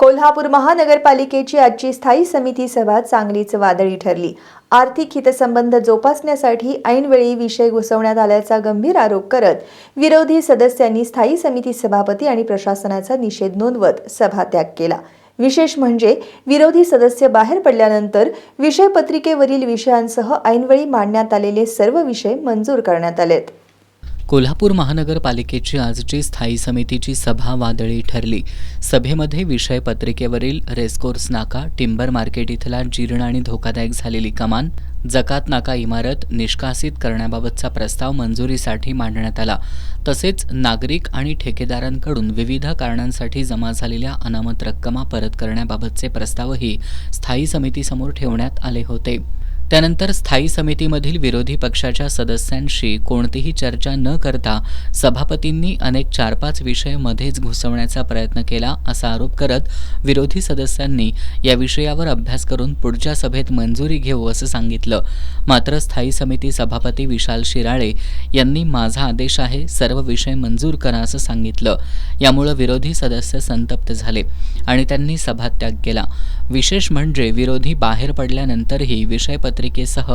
कोल्हापूर महानगरपालिकेची आजची स्थायी समिती सभा चांगलीच वादळी ठरली। आर्थिक हितसंबंध जोपासण्यासाठी ऐनवेळी विषय घुसवण्यात आल्याचा गंभीर आरोप करत विरोधी सदस्यांनी स्थायी समिती सभापती आणि प्रशासनाचा निषेध नोंदवत सभात्याग केला। विशेष म्हणजे विरोधी सदस्य बाहेर पडल्यानंतर विषय पत्रिकेवरील विषयांसह ऐनवेळी मांडण्यात आलेले सर्व विषय मंजूर करण्यात आलेत। कोल्हापूर महानगरपालिकेची आजची स्थायी समितीची सभा वादळी ठरली। सभेमध्ये विषय पत्रिकेवरील रेसकोर्स नाका, टिंबर मार्केट इथला जीर्ण आणि धोकादायक झालेली कमान, जकात नाका इमारत निष्कासित करण्याबाबतचा प्रस्ताव मंजुरीसाठी मांडण्यात आला। तसेच नागरिक आणि ठेकेदारांकडून विविध कारणांसाठी जमा झालेल्या अनामत रक्कमा परत करण्याबाबतचे प्रस्तावही स्थायी समितीसमोर ठेवण्यात आले होते। त्यानंतर स्थायी समितीमधील विरोधी पक्षाच्या सदस्यांशी कोणतीही चर्चा न करता सभापतींनी अनेक 4-5 विषय मध्येच घुसवण्याचा प्रयत्न केला असा आरोप करत विरोधी सदस्यांनी या विषयावर अभ्यास करून पुढच्या सभेत मंजुरी घेऊ असं सांगितलं। मात्र स्थायी समिती सभापती विशाल शिराळे यांनी माझा आदेश आहे, सर्व विषय मंजूर करा असं सांगितलं। यामुळे विरोधी सदस्य संतप्त झाले आणि त्यांनी सभात्याग केला। विशेष म्हणजे विरोधी बाहेर पडल्यानंतरही विषय पत्रिकेसह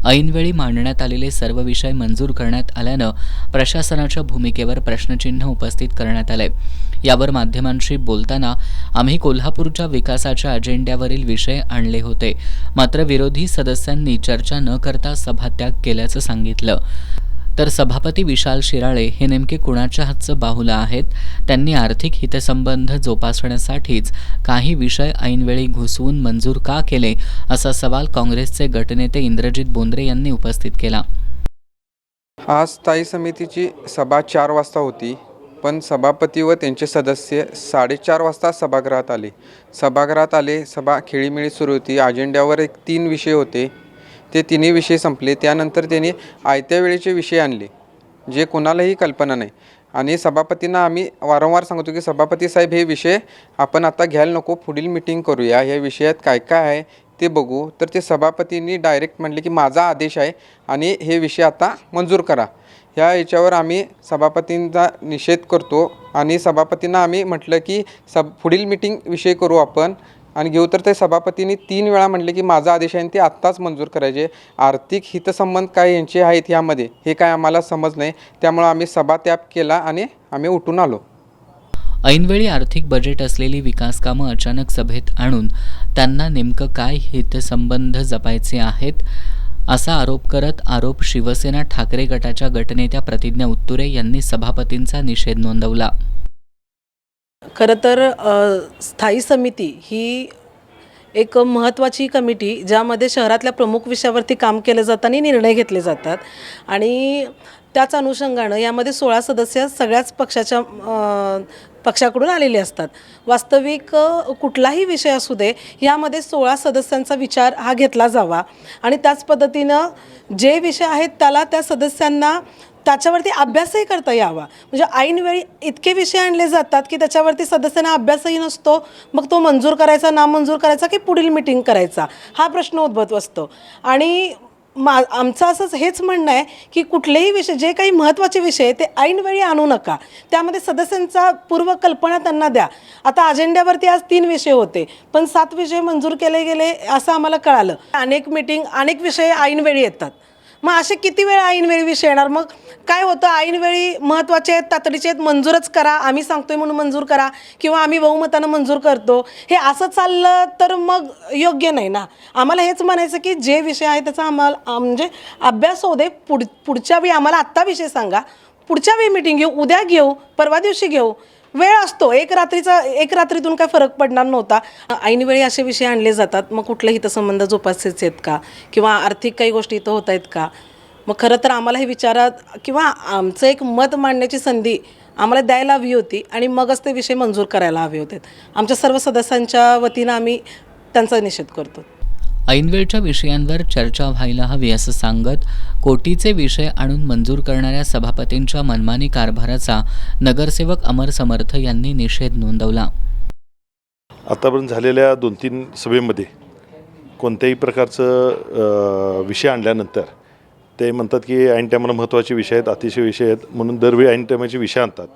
ऐनवेळी मांडण्यात आलेले सर्व विषय मंजूर करण्यात आल्यानं प्रशासनाच्या भूमिकेवर प्रश्नचिन्ह उपस्थित करण्यात आले। यावर माध्यमांशी बोलताना आम्ही कोल्हापूरच्या विकासाच्या अजेंड्यावरील विषय आणले होते, मात्र विरोधी सदस्यांनी चर्चा न करता सभात्याग केल्याचं सांगितलं। तर सभापती विशाल शिराळे हे नेमके कुणाच्या हातचं बाहुलं आहेत? त्यांनी आर्थिक हितसंबंध जोपासण्यासाठीच काही विषय ऐनवेळी घुसवून मंजूर का केले असा सवाल काँग्रेसचे गटनेते इंद्रजित बोंद्रे यांनी उपस्थित केला। आज स्थायी समितीची सभा 4 वाजता होती, पण सभापती व त्यांचे सदस्य 4:30 वाजता सभागृहात आले। सभा खेळीमेळी सुरू होती। अजेंड्यावर 3 विषय होते, ते तिन्ही विषय संपले। त्यानंतर त्यांनी आयत्या वेळेचे विषय आणले, जे कोणालाही कल्पना नाही। आणि सभापतींना आम्ही वारंवार सांगतो की सभापती साहेब, हे विषय आपण आता घ्यायला नको, पुढील मीटिंग करूया, ह्या विषयात काय काय आहे ते बघू। तर ते सभापतींनी डायरेक्ट म्हटले की माझा आदेश आहे आणि हे विषय आता मंजूर करा। ह्या याच्यावर आम्ही सभापतींचा निषेध करतो आणि सभापतींना आम्ही म्हटलं की पुढील मीटिंग विषय करू आपण आणि घेऊ। तर ते सभापतींनी 3 वेळा म्हटले की माझा आदेश आहे आणि ते आत्ताच मंजूर करायचे। आर्थिक हितसंबंध काय यांचे आहेत यामध्ये, हे काय आम्हाला समज नाही। त्यामुळे आम्ही सभात्याग केला आणि आम्ही उठून आलो। ऐनवेळी आर्थिक बजेट असलेली विकास कामं अचानक सभेत आणून त्यांना नेमकं काय हितसंबंध जपायचे आहेत असा आरोप करत शिवसेना ठाकरे गटाच्या गटनेत्या प्रतिज्ञा उत्तुरे यांनी सभापतींचा निषेध नोंदवला। खरं तर स्थायी समिती ही एक महत्त्वाची कमिटी, ज्यामध्ये शहरातल्या प्रमुख विषयावरती काम केलं जातं आणि निर्णय घेतले जातात। आणि त्याच अनुषंगानं यामध्ये 16 सदस्य सगळ्याच पक्षाकडून आलेले असतात। वास्तविक कुठलाही विषय असू दे, यामध्ये 16 सदस्यांचा विचार हा घेतला जावा आणि त्याच पद्धतीनं जे विषय आहेत त्याला त्या सदस्यांना त्याच्यावरती अभ्यासही करता यावा। म्हणजे ऐनवेळी इतके विषय आणले जातात की त्याच्यावरती सदस्यांना अभ्यासही नसतो, मग तो मंजूर करायचा, नामंजूर करायचा की पुढील मीटिंग करायचा, हा प्रश्न उद्भवत असतो। आणि आमचं असंच हेच म्हणणं आहे की कुठलेही विषय, जे काही महत्त्वाचे विषय ते ऐनवेळी आणू नका, त्यामध्ये सदस्यांचा पूर्वकल्पना त्यांना द्या। आता अजेंड्यावरती आज 3 विषय होते, पण 7 विषय मंजूर केले गेले असं आम्हाला कळालं। अनेक विषय ऐनवेळी येतात, मग असे किती वेळा ऐनवेळी विषय येणार? मग काय होतं, ऐनवेळी महत्त्वाचे आहेत, तातडीचे आहेत, मंजूरच करा, आम्ही सांगतोय म्हणून मंजूर करा किंवा आम्ही बहुमतानं मंजूर करतो, हे असं चाललं तर मग योग्य नाही ना। आम्हाला हेच म्हणायचं की जे विषय आहे त्याचा आम्हाला म्हणजे अभ्यास होऊ दे, पुढच्या वेळी आम्हाला आत्ता विषय सांगा, पुढच्या वेळी मीटिंग घेऊ, उद्या घेऊ, परवा दिवशी घेऊ, वेळ असतो। एक रात्रीतून काय फरक पडणार नव्हता। ऐनवेळी असे विषय आणले जातात, मग कुठले हितसंबंध जोपासायचे आहेत का किंवा आर्थिक काही गोष्टी इथं होत आहेत का? मग खरं तर आम्हाला हे विचारात किंवा आमचं एक मत मांडण्याची संधी आम्हाला द्यायला हवी होती आणि मगच ते विषय मंजूर करायला हवे होते। आमच्या सर्व सदस्यांच्या वतीनं आम्ही त्यांचा निषेध करतो। ऐनवेळच्या विषयांवर चर्चा व्हायला हवी असं सांगत कोटीचे विषय आणून मंजूर करणाऱ्या सभापतींच्या मनमानी कारभाराचा नगरसेवक अमर समर्थ यांनी निषेध नोंदवला। आतापर्यंत झालेल्या 2-3 सभेमध्ये कोणत्याही प्रकारचं विषय आणल्यानंतर ते म्हणतात की ऐन टायमाला महत्त्वाचे विषय आहेत, अतिशय विषय आहेत, म्हणून दरवेळी ऐन टायमाचे विषय आणतात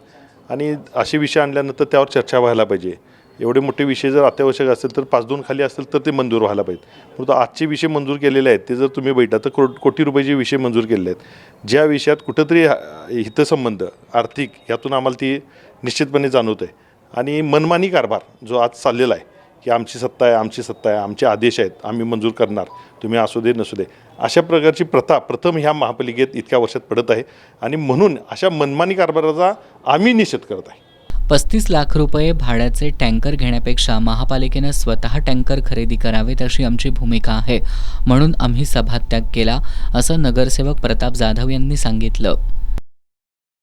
आणि असे विषय आणल्यानंतर त्यावर चर्चा व्हायला पाहिजे। एवढे मोठे विषय जर अत्यावश्यक असेल तर 5-2 खाली असेल तर ते मंजूर व्हायला पाहिजे. परंतु आजचे विषय मंजूर केलेले आहेत ते जर तुम्ही बैठा तर कोटी रुपयाचे विषय मंजूर केलेले आहेत. ज्या विषयात कुठंतरी हितसंबंध आर्थिक ह्यातून आम्हाला ती निश्चितपणे जाणवत आहे. आणि मनमानी कारभार जो आज चाललेला आहे की आमची सत्ता आहे, आमचे आदेश आहेत, आम्ही मंजूर करणार, तुम्ही असू दे नसू दे, अशा प्रकारची प्रथा प्रथम ह्या महापालिकेत इतक्या वर्षात पडत आहे. आणि म्हणून अशा मनमानी कारभाराचा आम्ही निषेध करत आहे. 35 लाख रुपये भाड्याचे टँकर घेण्यापेक्षा महापालिकेनं स्वतः टँकर खरेदी करावेत अशी आमची भूमिका आहे, म्हणून आम्ही सभात्याग केला, असं नगरसेवक प्रताप जाधव यांनी सांगितलं.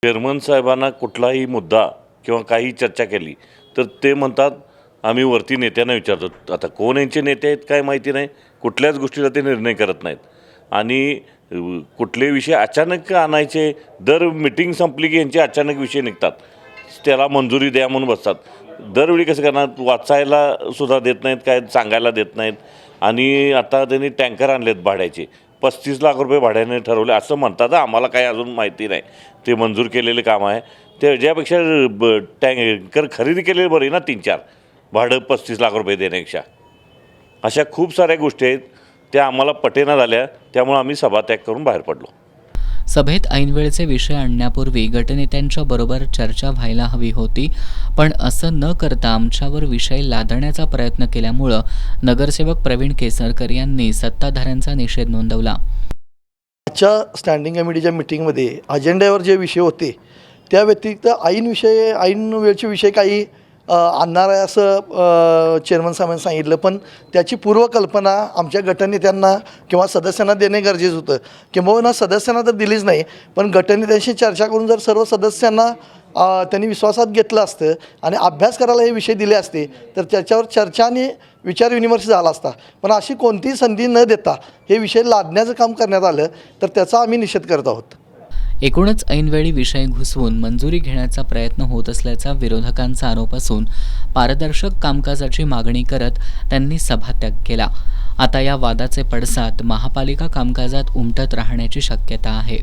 चेअरमन साहेबांना कुठलाही मुद्दा किंवा काही चर्चा केली तर ते म्हणतात आम्ही वरती नेत्यांना विचारतो. आता कोण यांचे नेते आहेत काय माहिती नाही, कुठल्याच गोष्टीला ते निर्णय करत नाहीत. आणि कुठले विषय अचानक आणायचे, दर मिटिंग संपली की यांचे अचानक विषय निघतात, त्याला मंजुरी द्या म्हणून बसतात. दरवेळी कसं करणार, वाचायला सुद्धा देत नाहीत, काय सांगायला देत नाहीत. आणि आता त्यांनी टँकर आणलेत भाड्याचे, 35 लाख रुपये भाड्याने ठरवले असं म्हणतात. आम्हाला काही अजून माहिती नाही, ते मंजूर केलेले काम आहे. त्याच्यापेक्षा टँकर खरेदी केलेली बरी ना, 3-4 भाडं 35 लाख रुपये देण्यापेक्षा. अशा खूप साऱ्या गोष्टी आहेत त्या आम्हाला पटेना झाल्या, त्यामुळे आम्ही सभात्याग करून बाहेर पडलो. सभेत ऐनवेळचे विषय आणण्यापूर्वी गटनेत्यांच्या बरोबर चर्चा व्हायला हवी होती, पण असं न करता आमच्यावर विषय लादण्याचा प्रयत्न केल्यामुळं नगरसेवक प्रवीण केसरकर यांनी सत्ताधाऱ्यांचा निषेध नोंदवला. आजच्या स्टँडिंग कमिटीच्या मिटिंगमध्ये अजेंड्यावर जे विषय होते त्या व्यतिरिक्त ऐन वेळचे विषय काही आणणार आहे असं चेअरमन साहेबांनी सांगितलं. पण त्याची पूर्वकल्पना आमच्या गटनेत्यांना किंवा सदस्यांना देणे गरजेचं होतं. किंबहुना सदस्यांना तर दिलीच नाही, पण गटनेत्यांशी चर्चा करून जर सर्व सदस्यांना त्यांनी विश्वासात घेतलं असतं आणि अभ्यास करायला हे विषय दिले असते तर त्याच्यावर चर्चा आणि विचारविनिमय झाला असता. पण अशी कोणतीही संधी न देता हे विषय लादण्याचं काम करण्यात आलं तर त्याचा आम्ही निषेध करत आहोत. एकूणच ऐनवेळी विषय घुसवून मंजुरी घेण्याचा प्रयत्न होत असल्याचा विरोधकांचा आरोप असून पारदर्शक कामकाजाची मागणी करत त्यांनी सभात्याग केला. आता या वादाचे पडसाद महापालिका कामकाजात उमटत राहण्याची शक्यता आहे.